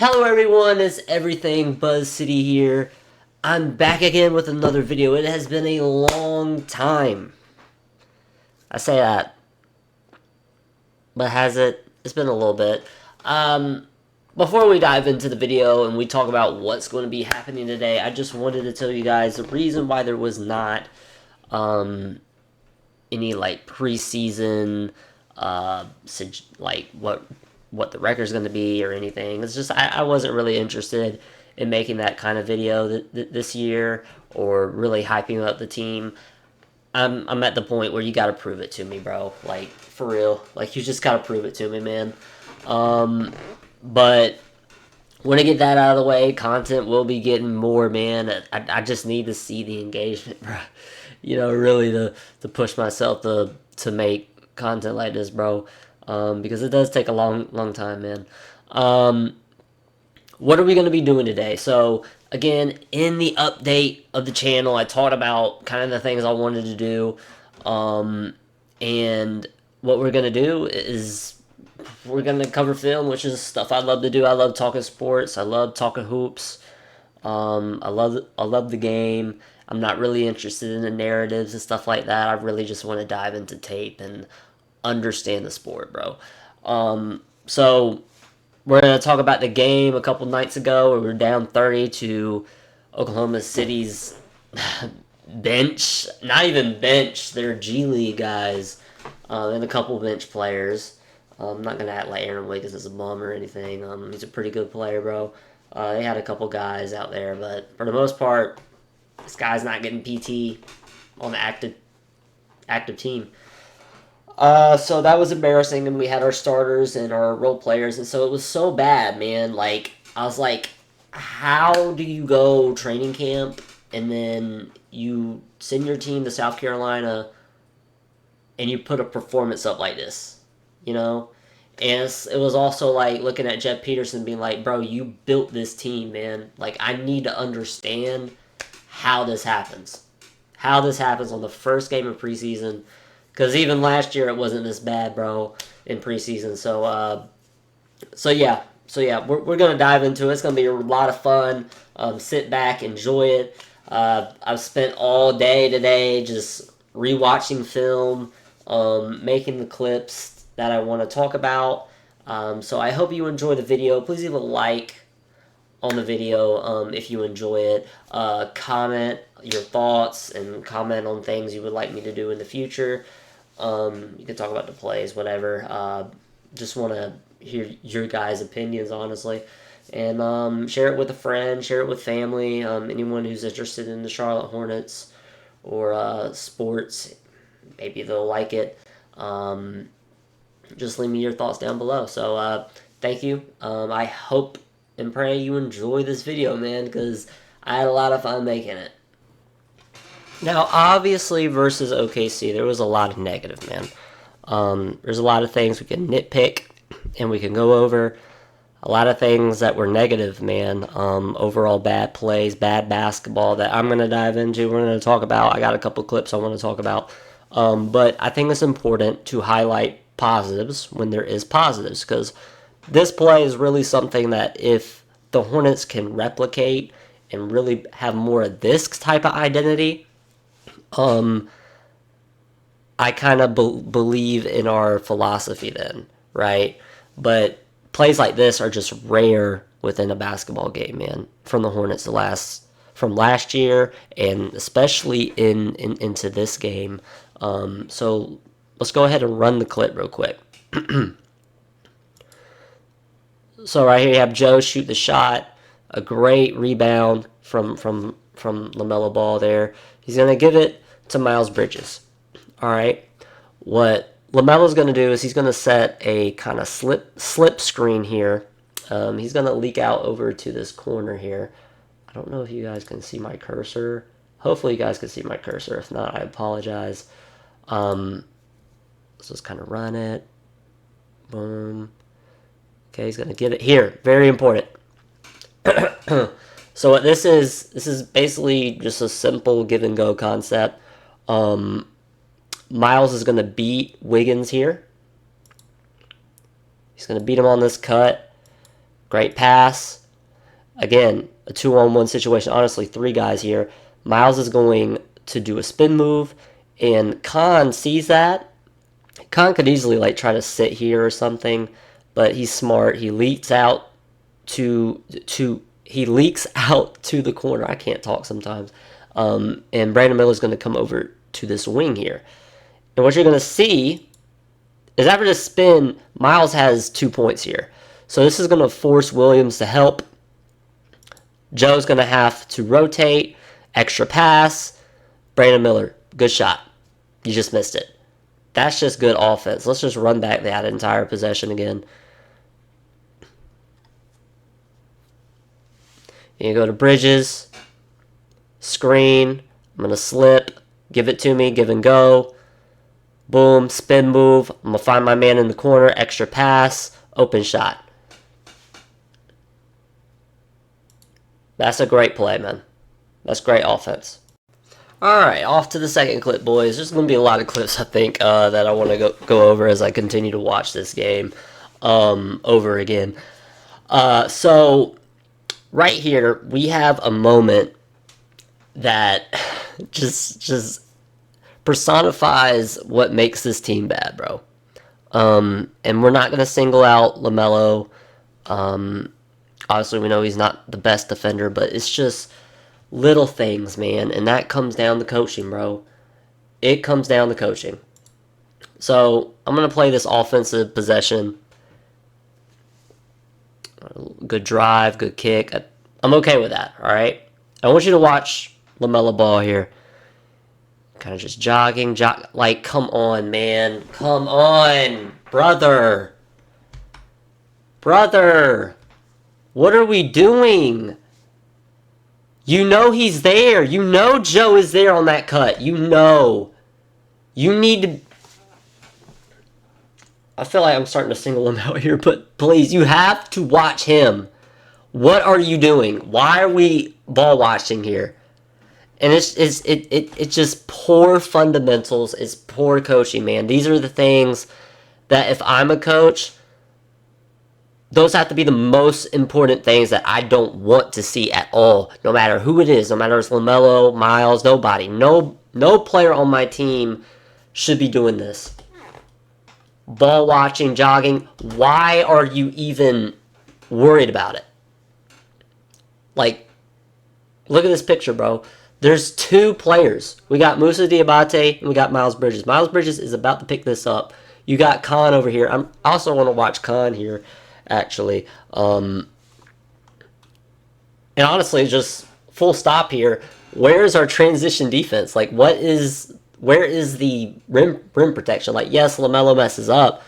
Hello everyone, it's Everything Buzz City here. I'm back again with another video. It has been a long time. I say that, but has it? It's been a little bit. Before we dive into the video and we talk about what's going to be happening today, I just wanted to tell you guys the reason why there was not any like preseason like what the record's going to be or anything. It's just I wasn't really interested in making that kind of video this year or really hyping up the team. I'm at the point where you got to prove it to me, bro. Like for real. Like you just got to prove it to me, man. But when I get that out of the way, content will be getting more, man. I just need to see the engagement, bro. Really to push myself to make content like this, bro. Because it does take a long time, man. What are we going to be doing today? So, again, in the update of the channel, I talked about kind of the things I wanted to do. And what we're going to do is we're going to cover film, which is stuff I love to do. I love talking sports. I love talking hoops. I love the game. I'm not really interested in the narratives and stuff like that. I really just want to dive into tape and understand the sport, bro. So we're going to talk about the game a couple nights ago where we were down 30 to Oklahoma City's bench. Not even bench. They're G League guys and a couple bench players. I'm not going to act like Aaron Wiggins is a bum or anything. He's a pretty good player, bro. They had a couple guys out there, but for the most part, this guy's not getting PT on the active team. So that was embarrassing, and we had our starters and our role players, and so it was so bad, man. Like, I was like, how do you go training camp, and then you send your team to South Carolina, and you put a performance up like this, you know? And it was also like looking at Jeff Peterson being like, bro, you built this team, man. Like, I need to understand how this happens. How this happens on the first game of preseason. Because even last year it wasn't this bad, bro, in preseason. So yeah, we're going to dive into it. It's going to be a lot of fun. Sit back, enjoy it. I've spent all day today just rewatching film, making the clips that I want to talk about. So I hope you enjoy the video. Please leave a like on the video if you enjoy it. Comment your thoughts and comment on things you would like me to do in the future. You can talk about the plays, whatever. Just want to hear your guys' opinions, honestly. And share it with a friend, share it with family, anyone who's interested in the Charlotte Hornets or sports. Maybe they'll like it. Just leave me your thoughts down below. So thank you. I hope and pray you enjoy this video, man, because I had a lot of fun making it. Now, obviously, versus OKC, there was a lot of negative, man. There's a lot of things we can nitpick and we can go over. A lot of things that were negative, man. Overall bad plays, bad basketball that I'm going to dive into. We're going to talk about. I got a couple clips I want to talk about. But I think it's important to highlight positives when there is positives, because this play is really something that if the Hornets can replicate and really have more of this type of identity, I kind of believe in our philosophy then, right? But plays like this are just rare within a basketball game, man. From the Hornets from last year, and especially into this game. So let's go ahead and run the clip real quick. So right here you have Joe shoot the shot, a great rebound from LaMelo Ball there. He's gonna give it to Miles Bridges. All right. What LaMelo's going to do is he's going to set a kind of slip screen here. He's going to leak out over to this corner here. I don't know if you guys can see my cursor. Hopefully you guys can see my cursor. If not, I apologize. Let's just kind of run it. Boom. Okay, he's going to give it here. Very important. So what this is basically just a simple give and go concept. Miles is going to beat Wiggins here. He's going to beat him on this cut. Great pass. Again, a 2-on-1 situation. Honestly, 3 guys here. Miles is going to do a spin move, and Khan sees that. Khan could easily like try to sit here or something, but he's smart. He leaks out to the corner. I can't talk sometimes. And Brandon Miller's going to come over to this wing here. And what you're going to see is after this spin, Miles has 2 points here. So this is going to force Williams to help. Joe's going to have to rotate. Extra pass. Brandon Miller, good shot. You just missed it. That's just good offense. Let's just run back that entire possession again. You go to Bridges. Screen. I'm going to slip. Give it to me. Give and go. Boom. Spin move. I'm going to find my man in the corner. Extra pass. Open shot. That's a great play, man. That's great offense. Alright, off to the second clip, boys. There's going to be a lot of clips, I think, that I want to go over as I continue to watch this game over again. So, right here, we have a moment that just personifies what makes this team bad, bro. And we're not going to single out LaMelo. Obviously, we know he's not the best defender, but it's just little things, man. And that comes down to coaching, bro. It comes down to coaching. So, I'm going to play this offensive possession. Good drive, good kick. I'm okay with that, all right? I want you to watch LaMelo Ball here. Kind of just jogging. Like, come on, man. Come on, brother. Brother. What are we doing? You know he's there. You know Joe is there on that cut. You know. You need to... I feel like I'm starting to single him out here, but please, you have to watch him. What are you doing? Why are we ball watching here? And it's just poor fundamentals. It's poor coaching, man. These are the things that if I'm a coach, those have to be the most important things that I don't want to see at all. No matter who it is, no matter if it's LaMelo, Miles, nobody. No player on my team should be doing this. Ball watching, jogging. Why are you even worried about it? Like, look at this picture, bro. There's 2 players. We got Moussa Diabate and we got Miles Bridges. Miles Bridges is about to pick this up. You got Khan over here. I also want to watch Khan here, actually. And honestly, just full stop here. Where's our transition defense? Like, where is the rim protection? Like, yes, LaMelo messes up,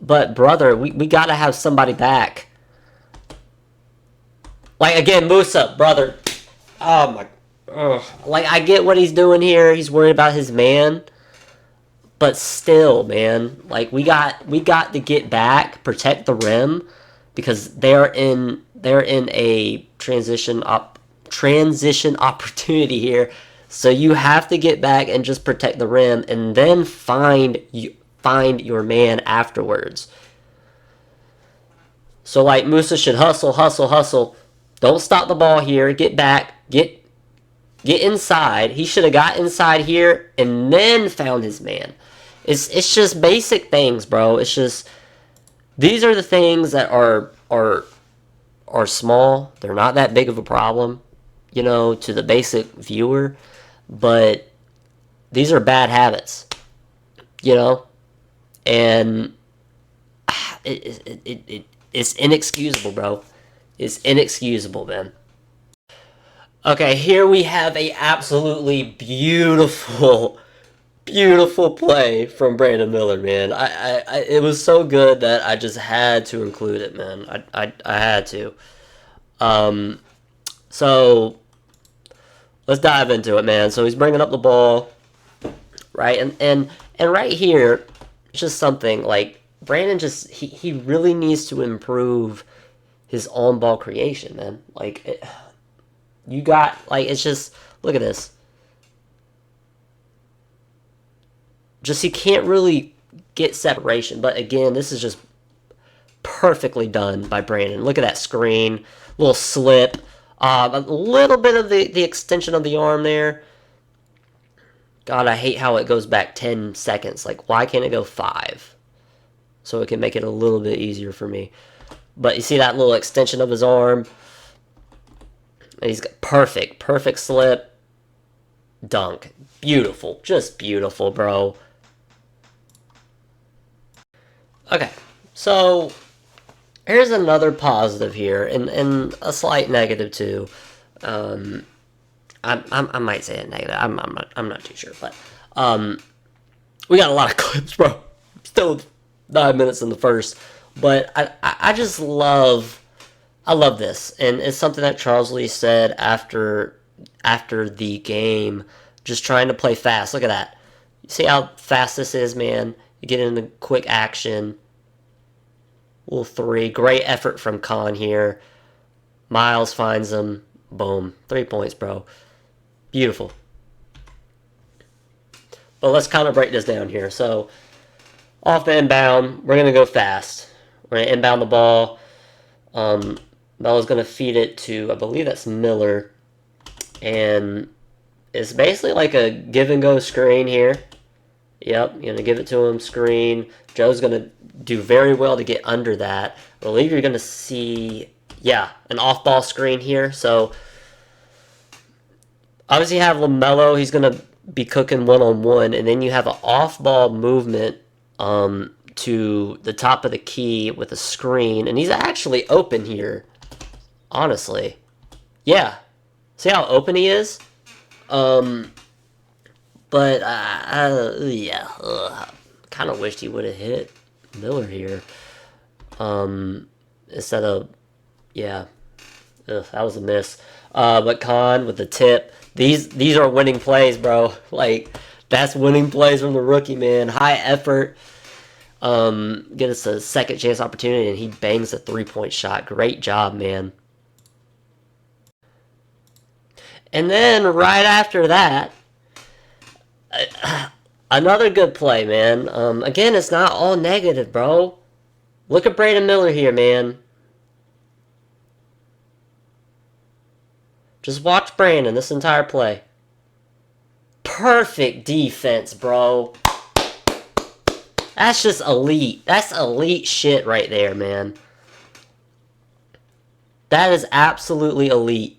but brother, we got to have somebody back. Like, again, Moussa, brother. Oh my. Ugh. Like, I get what he's doing here. He's worried about his man. But still, man, like we got to get back, protect the rim, because they're in a transition opportunity here. So you have to get back and just protect the rim, and then find your man afterwards. So like Moussa should hustle. Don't stop the ball here. Get back. Get inside. He should have got inside here and then found his man. It's just basic things, bro. It's just these are the things that are small. They're not that big of a problem, to the basic viewer, but these are bad habits, and it's inexcusable, bro. It's inexcusable, man. Okay, here we have a absolutely beautiful play from Brandon Miller, man. It was so good that I just had to include it, man. I had to. So let's dive into it, man. So he's bringing up the ball, right? And right here, it's just something like Brandon just he really needs to improve his on-ball creation, man. Like it's just look at this. Just he can't really get separation. But again, this is just perfectly done by Brandon. Look at that screen. Little slip. A little bit of the extension of the arm there. God, I hate how it goes back 10 seconds. Like, why can't it go 5? So it can make it a little bit easier for me. But you see that little extension of his arm? And he's got perfect slip. Dunk. Beautiful. Just beautiful, bro. Okay, so here's another positive here, and a slight negative too. I might say a negative. I'm not too sure, but we got a lot of clips, bro. Still 9 minutes in the first, but I just love this, and it's something that Charles Lee said after the game, just trying to play fast. Look at that. You see how fast this is, man? You get into quick action. Little 3. Great effort from Khan here. Miles finds him. Boom. 3 points, bro. Beautiful. But let's kind of break this down here. So, off the inbound, we're going to go fast. We're going to inbound the ball. Melo's going to feed it to, I believe that's Miller. And it's basically like a give-and-go screen here. Yep, you're going to give it to him, screen. Joe's going to do very well to get under that. I believe you're going to see, yeah, an off-ball screen here. So, obviously you have LaMelo. He's going to be cooking one-on-one. And then you have an off-ball movement to the top of the key with a screen. And he's actually open here, honestly. Yeah. See how open he is? But, yeah, kind of wished he would have hit Miller here. Instead of, yeah, that was a miss. But Khan with the tip. These are winning plays, bro. Like, that's winning plays from the rookie, man. High effort. Get us a second chance opportunity, and he bangs a 3-point shot. Great job, man. And then right after that, another good play, man. Again, it's not all negative, bro. Look at Brandon Miller here, man. Just watch Brandon this entire play. Perfect defense, bro. That's just elite. That's elite shit right there, man. That is absolutely elite.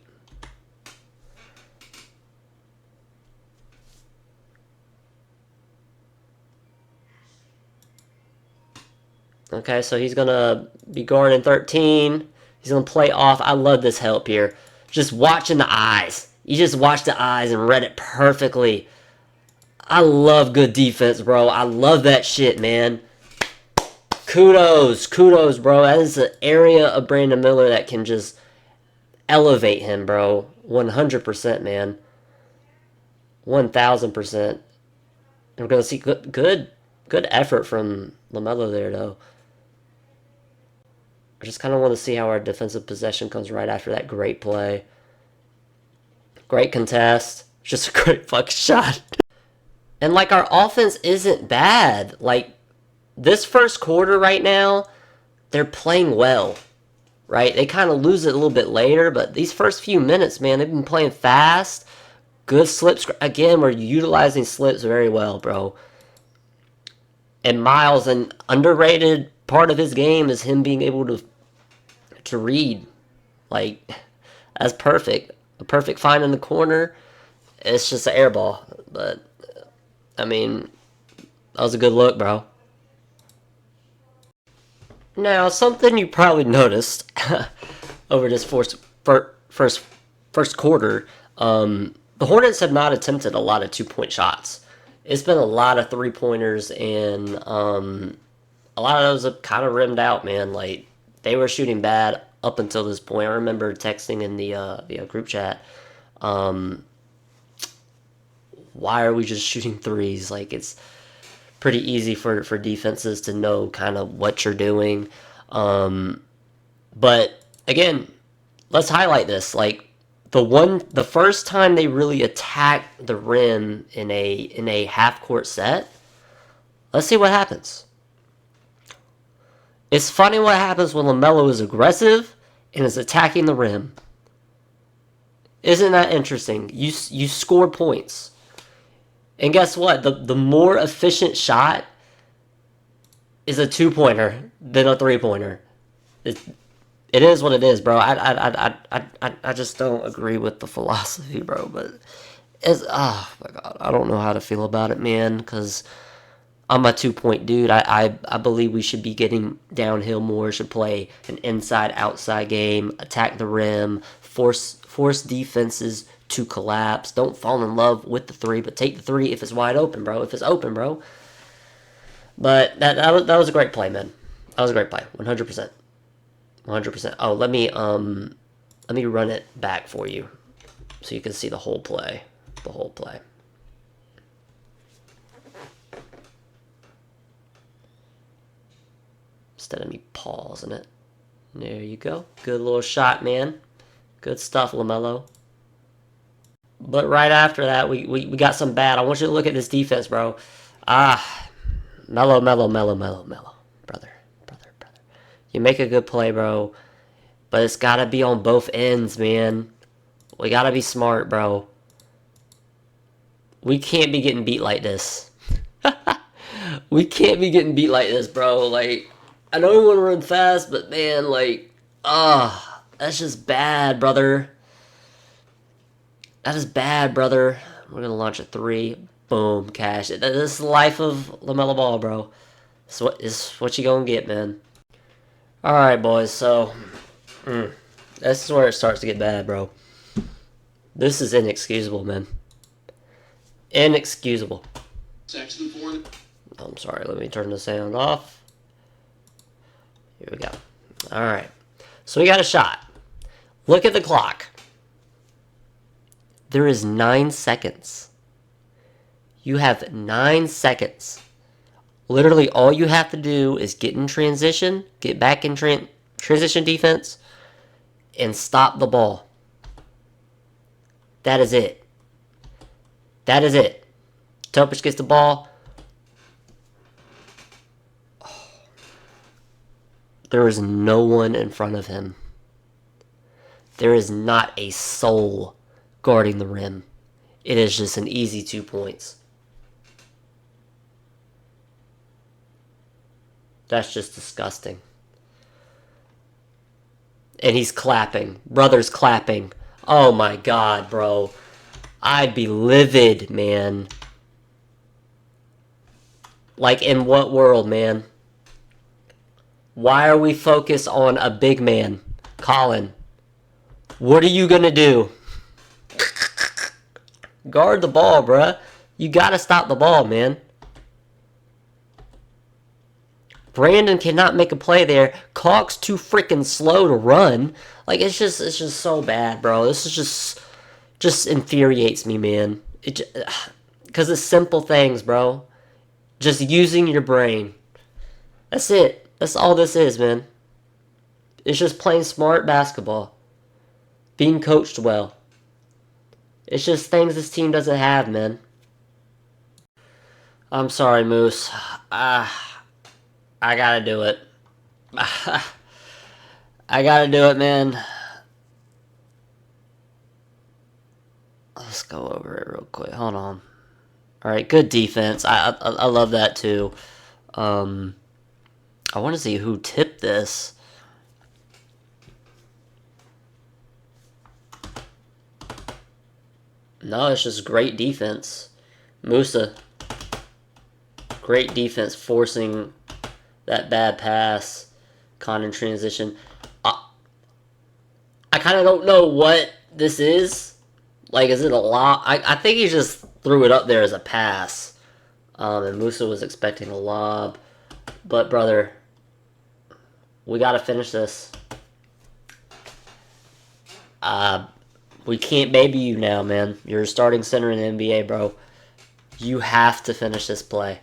Okay, so he's going to be guarding 13. He's going to play off. I love this help here. Just watching the eyes. You just watch the eyes and read it perfectly. I love good defense, bro. I love that shit, man. Kudos, bro. That is an area of Brandon Miller that can just elevate him, bro. 100%, man. 1,000%. We're going to see good effort from LaMelo there, though. I just kind of want to see how our defensive possession comes right after that great play. Great contest. Just a great fucking shot. And, like, our offense isn't bad. Like, this first quarter right now, they're playing well, right? They kind of lose it a little bit later, but these first few minutes, man, they've been playing fast. Good slips. Again, we're utilizing slips very well, bro. And Miles, an underrated part of his game is him being able to read. Like, that's perfect. A perfect find in the corner. It's just an air ball. But, I mean, that was a good look, bro. Now, something you probably noticed over this first quarter, the Hornets have not attempted a lot of 2-point shots. It's been a lot of 3-pointers, and a lot of those have kind of rimmed out, man. Like, they were shooting bad up until this point. I remember texting in the group chat, why are we just shooting threes? Like, it's pretty easy for defenses to know kind of what you're doing. But, again, let's highlight this. Like, the first time they really attacked the rim in a half-court set, let's see what happens. It's funny what happens when LaMelo is aggressive and is attacking the rim. Isn't that interesting? You score points. And guess what? The more efficient shot is a 2-pointer than a 3-pointer. It, it is what it is, bro. I just don't agree with the philosophy, bro. But it's, oh my god, I don't know how to feel about it, man. Because I'm a 2-point dude. I believe we should be getting downhill more. Should play an inside-outside game, attack the rim, force defenses to collapse. Don't fall in love with the 3, but take the 3 if it's wide open, bro. If it's open, bro. But that was a great play, man. That was a great play, 100%, 100%. Oh, let me run it back for you, so you can see the whole play, Instead of me pausing it. There you go. Good little shot, man. Good stuff, LaMelo. But right after that, we got some bad. I want you to look at this defense, bro. Mellow. Brother. You make a good play, bro. But it's got to be on both ends, man. We got to be smart, bro. We can't be getting beat like this. We can't be getting beat like this, bro. Like, I know we want to run fast, but man, like, that's just bad, brother. That is bad, brother. We're going to launch a 3. Boom, cash. This is the life of LaMelo Ball, bro. It's what you going to get, man. Alright, boys, so this is where it starts to get bad, bro. This is inexcusable, man. Inexcusable. I'm sorry, let me turn the sound off. Here we go. Alright. So we got a shot. Look at the clock. There is 9 seconds. You have 9 seconds. Literally, all you have to do is get in transition, get back in transition defense, and stop the ball. That is it. That is it. Topic gets the ball. There is no one in front of him. There is not a soul guarding the rim. It is just an easy 2 points. That's just disgusting. And he's clapping. Brother's clapping. Oh my god, bro. I'd be livid, man. Like, in what world, man? Why are we focused on a big man? Colin, what are you gonna do? Guard the ball, bruh. You gotta stop the ball, man. Brandon cannot make a play there. Cock's too freaking slow to run. Like, it's just so bad, bro. This is just infuriates me, man. Because it's simple things, bro. Just using your brain. That's it. That's all this is, man. It's just playing smart basketball. Being coached well. It's just things this team doesn't have, man. I'm sorry, Moose. I gotta do it. I gotta do it, man. Let's go over it real quick. Hold on. Alright, good defense. I love that, too. I want to see who tipped this. No, it's just great defense. Musa. Great defense forcing that bad pass. Con in transition. I kind of don't know what this is. Like, is it a lob? I think he just threw it up there as a pass. And Musa was expecting a lob. But, brother, we got to finish this. We can't baby you now, man. You're a starting center in the NBA, bro. You have to finish this play.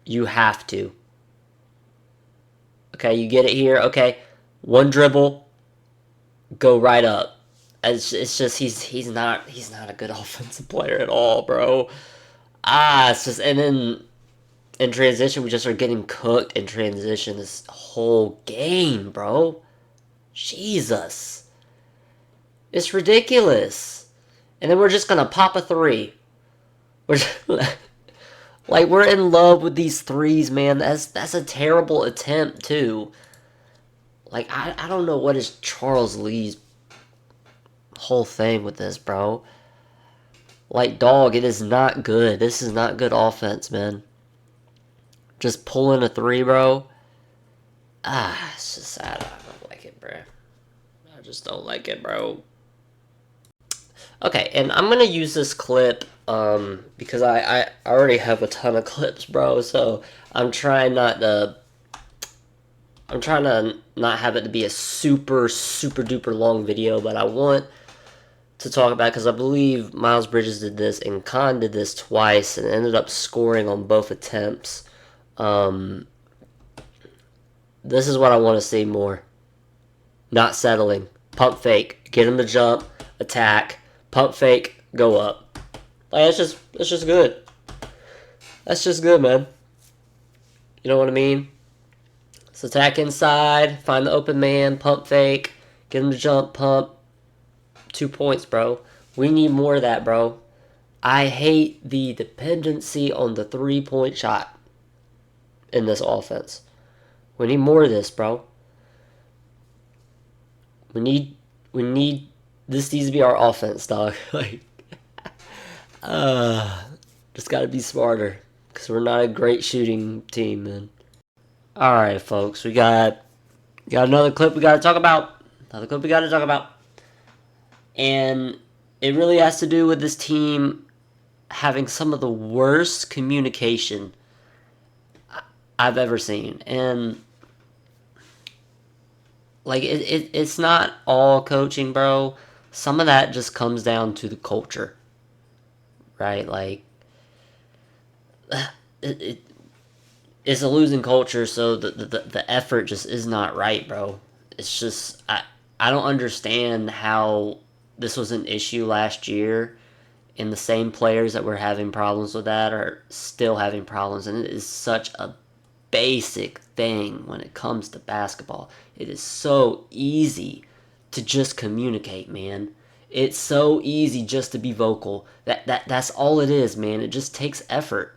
You have to. Okay, you get it here. Okay, one dribble, go right up. It's just he's not a good offensive player at all, bro. It's just, and then in transition. We just are getting cooked in transition this whole game, bro. Jesus. It's ridiculous. And then we're just going to pop a three. We're just, like, we're in love with these threes, man. That's a terrible attempt, too. Like, I don't know what is Charles Lee's whole thing with this, bro. Like, dog, it is not good. This is not good offense, man. Just pulling a three, bro. It's just, I don't like it, bro. I just don't like it, bro. Okay, and I'm gonna use this clip, because I already have a ton of clips, bro, so I'm trying to not have it to be a super duper long video, but I want to talk about, because I believe Miles Bridges did this and Khan did this twice and ended up scoring on both attempts. This is what I want to see more. Not settling. Pump fake. Get him to jump. Attack. Pump fake. Go up. Like, it's just good. That's just good, man. You know what I mean? So attack inside. Find the open man. Pump fake. Get him to jump. Pump. 2 points, bro. We need more of that, bro. I hate the dependency on the 3-point shot in this offense. We need more of this, bro. We need this needs to be our offense, dog. Like, just gotta be smarter, because we're not a great shooting team, man. Alright, folks, we got another clip we gotta talk about. And it really has to do with this team having some of the worst communication I've ever seen. And like, it's not all coaching, bro. Some of that just comes down to the culture, right? Like, it's a losing culture, so the effort just is not right, bro. It's just, I don't understand how this was an issue last year, and the same players that were having problems with that are still having problems, and it is such a basic thing when it comes to basketball. It is so easy to just communicate, man. It's so easy just to be vocal. That's all it is, man. It just takes effort.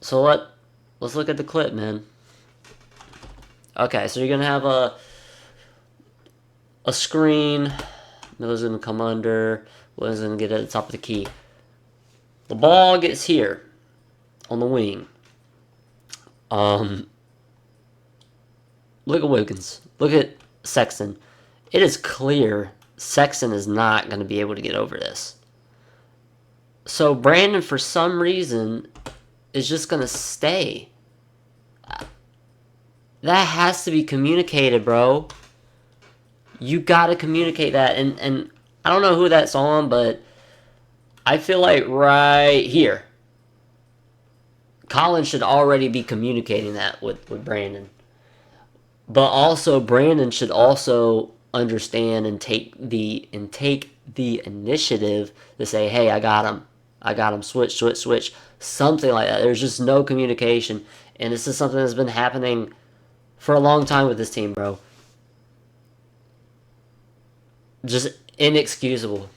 So let's look at the clip, man. Okay, so you're gonna have a screen. Miller's gonna come under. Williams gonna get at the top of the key. The ball gets here on the wing. Look at Wiggins. Look at Sexton. It is clear Sexton is not going to be able to get over this. So Brandon, for some reason, is just going to stay. That has to be communicated, bro. You got to communicate that. And I don't know who that's on, but I feel like right here, Colin should already be communicating that with Brandon. But also, Brandon should also understand and take the initiative to say, hey, I got him, switch, something like that. There's just no communication, and this is something that's been happening for a long time with this team, bro. Just inexcusable.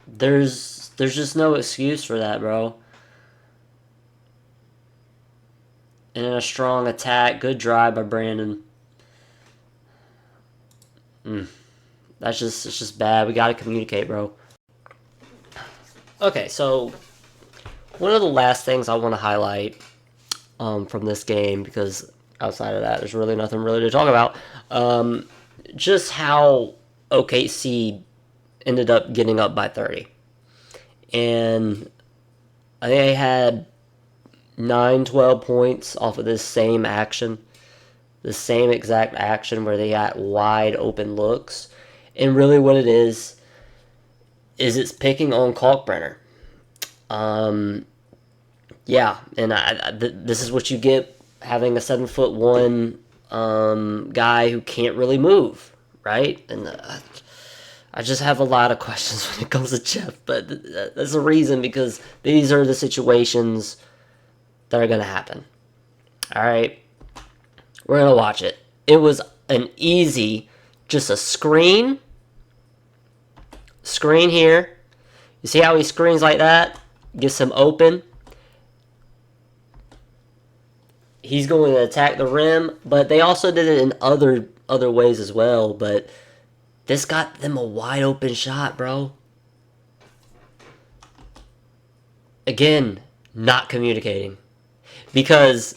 There's just no excuse for that, bro. And in a strong attack, good drive by Brandon. It's just bad. We gotta communicate, bro. Okay, so one of the last things I want to highlight from this game, because outside of that, there's really nothing really to talk about. Just how OKC ended up getting up by 30. And I think they had 9-12 points off of this same action. The same exact action where they got wide open looks. And really what it is it's picking on Kalkbrenner. Yeah, and this is what you get having a 7'1" guy who can't really move, right? And I just have a lot of questions when it comes to Jeff, but that's the reason, because these are the situations that are going to happen. All right, we're going to watch it. It was an easy, just a screen here. You see how he screens like that? Gets him open. He's going to attack the rim, but they also did it in other ways as well, but this got them a wide open shot, bro. Again, not communicating. Because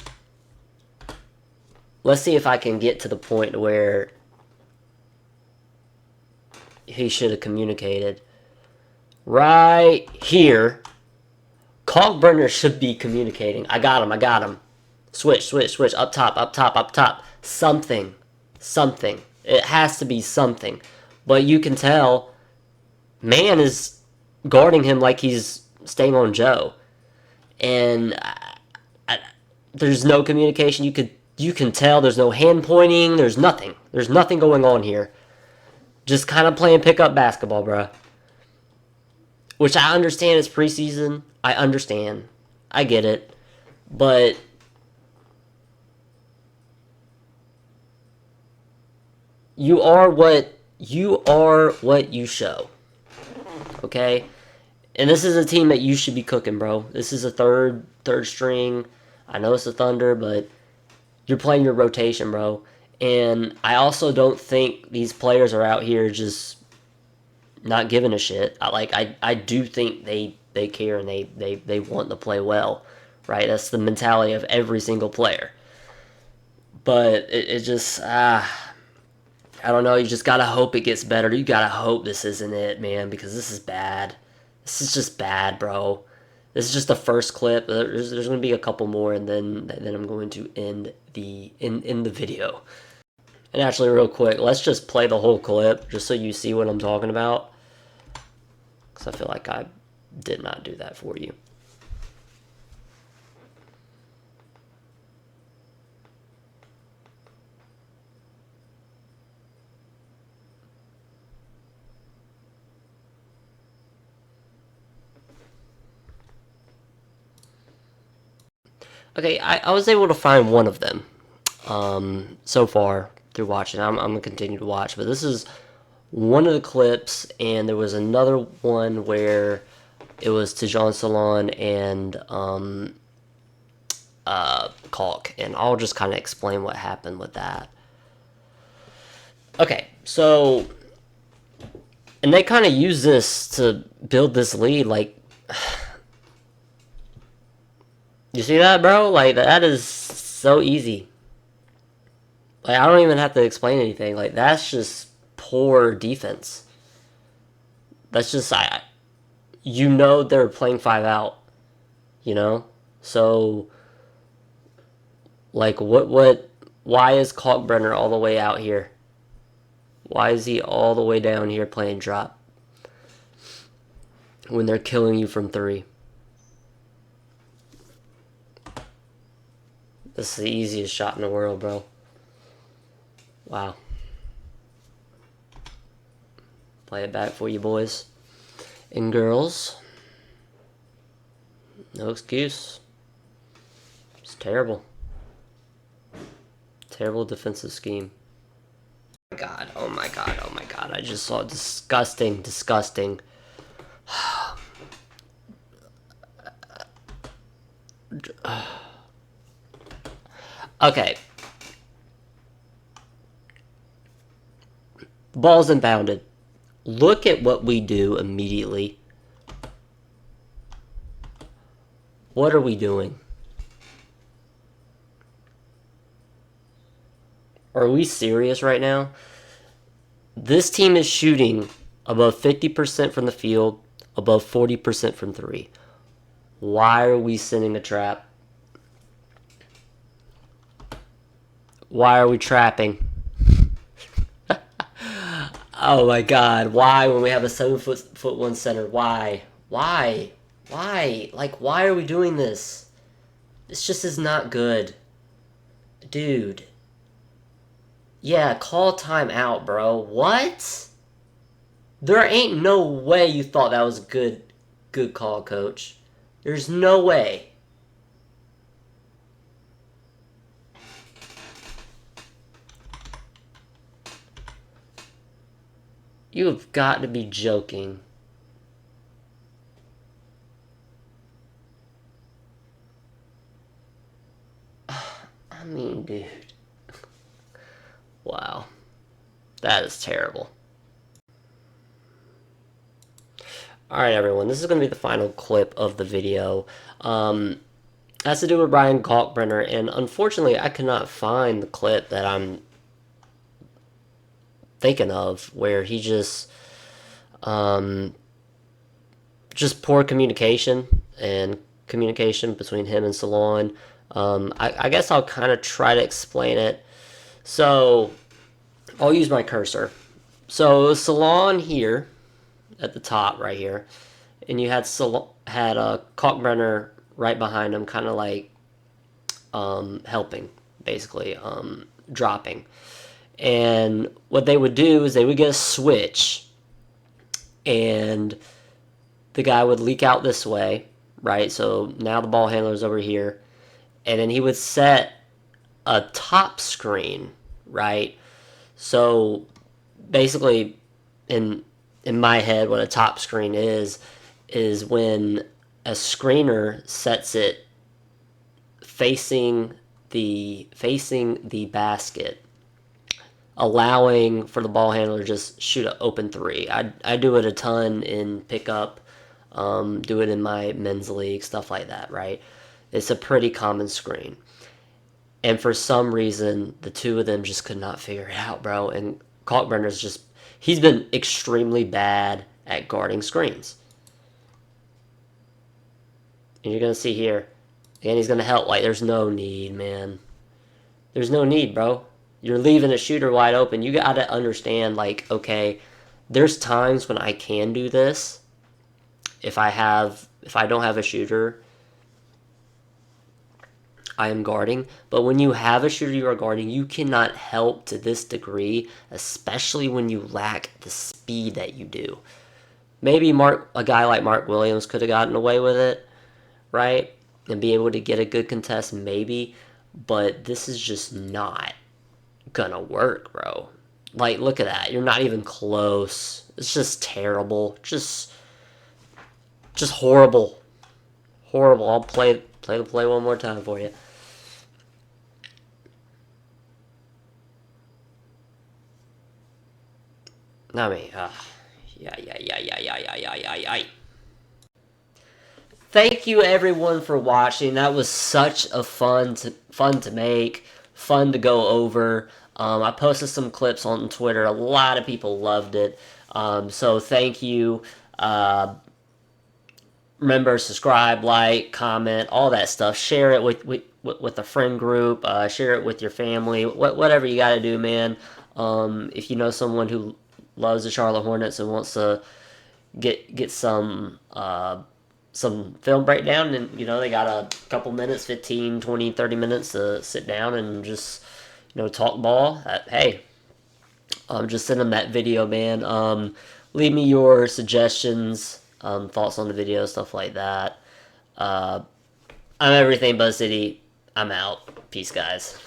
let's see if I can get to the point where he should have communicated. Right here, Kalkbrenner should be communicating. I got him. Switch. Up top. Something. It has to be something. But you can tell, man is guarding him like he's staying on Joe. And there's no communication. You can tell there's no hand pointing. There's nothing. There's nothing going on here. Just kind of playing pickup basketball, bro. Which I understand is preseason. I understand. I get it. But you are what you show. Okay? And this is a team that you should be cooking, bro. This is a third string. I know it's the Thunder, but you're playing your rotation, bro. And I also don't think these players are out here just not giving a shit. I do think they care and they want to play well, right? That's the mentality of every single player. But it just I don't know. You just gotta hope it gets better. You gotta hope this isn't it, man, because this is bad. This is just bad, bro. This is just the first clip. There's going to be a couple more, and then I'm going to end the video. And actually, real quick, let's just play the whole clip just so you see what I'm talking about, because I feel like I did not do that for you. Okay, I was able to find one of them so far through watching. I'm going to continue to watch, but this is one of the clips, and there was another one where it was Tijon Salon and Kalk, and I'll just kind of explain what happened with that. Okay, so, and they kind of use this to build this lead, like, you see that, bro? Like, that is so easy. Like, I don't even have to explain anything. Like, that's just poor defense. That's just, you know they're playing 5 out. You know? So, like, why is Kalkbrenner all the way out here? Why is he all the way down here playing drop? When they're killing you from 3. This is the easiest shot in the world, bro. Wow. Play it back for you boys and girls. No excuse. It's terrible. Terrible defensive scheme. Oh my god. I just saw disgusting. Okay. Ball's inbounded. Look at what we do immediately. What are we doing? Are we serious right now? This team is shooting above 50% from the field, above 40% from 3. Why are we sending a trap? Why are we trapping? Oh my god, why when we have a 7'1" center? Why? Like, why are we doing this? This just is not good. Dude. Yeah, call timeout, bro. What? There ain't no way you thought that was a good call, coach. There's no way. You have got to be joking. I mean, dude. Wow. That is terrible. Alright, everyone. This is going to be the final clip of the video. Has to do with Brian Kalkbrenner, and unfortunately, I cannot find the clip that I'm thinking of where he just poor communication and communication between him and Salon. I guess I'll kind of try to explain it. So I'll use my cursor. So Salon here at the top right here, and you had Kalkbrenner right behind him, kind of like helping, basically dropping. And what they would do is they would get a switch, and the guy would leak out this way, right? So now the ball handler's over here, and then he would set a top screen, right? So basically, in my head, what a top screen is when a screener sets it facing the basket, allowing for the ball handler to just shoot an open three. I do it a ton in pickup, do it in my men's league, stuff like that, right? It's a pretty common screen. And for some reason, the two of them just could not figure it out, bro. And Kalkbrenner's just, he's been extremely bad at guarding screens. And you're going to see here, and he's going to help. Like, there's no need, man. There's no need, bro. You're leaving a shooter wide open. You got to understand, like, okay, there's times when I can do this if I don't have a shooter I am guarding. But when you have a shooter you are guarding, you cannot help to this degree, especially when you lack the speed that you do. Maybe a guy like Mark Williams could have gotten away with it, right? And be able to get a good contest, maybe. But this is just not gonna work, bro. Like, look at that. You're not even close. It's just terrible. Just horrible. Horrible. I'll play the play one more time for you. I mean, yeah. Thank you everyone for watching. That was such a fun to make, fun to go over. I posted some clips on Twitter. A lot of people loved it. So thank you. Remember, subscribe, like, comment, all that stuff. Share it with a friend group. Share it with your family. Whatever you got to do, man. If you know someone who loves the Charlotte Hornets and wants to get some film breakdown, and they got a couple minutes, 15, 20, 30 minutes to sit down and just talk ball. Hey, just send them that video, man. Leave me your suggestions, thoughts on the video, stuff like that. I'm everything Buzz City. I'm out. Peace, guys.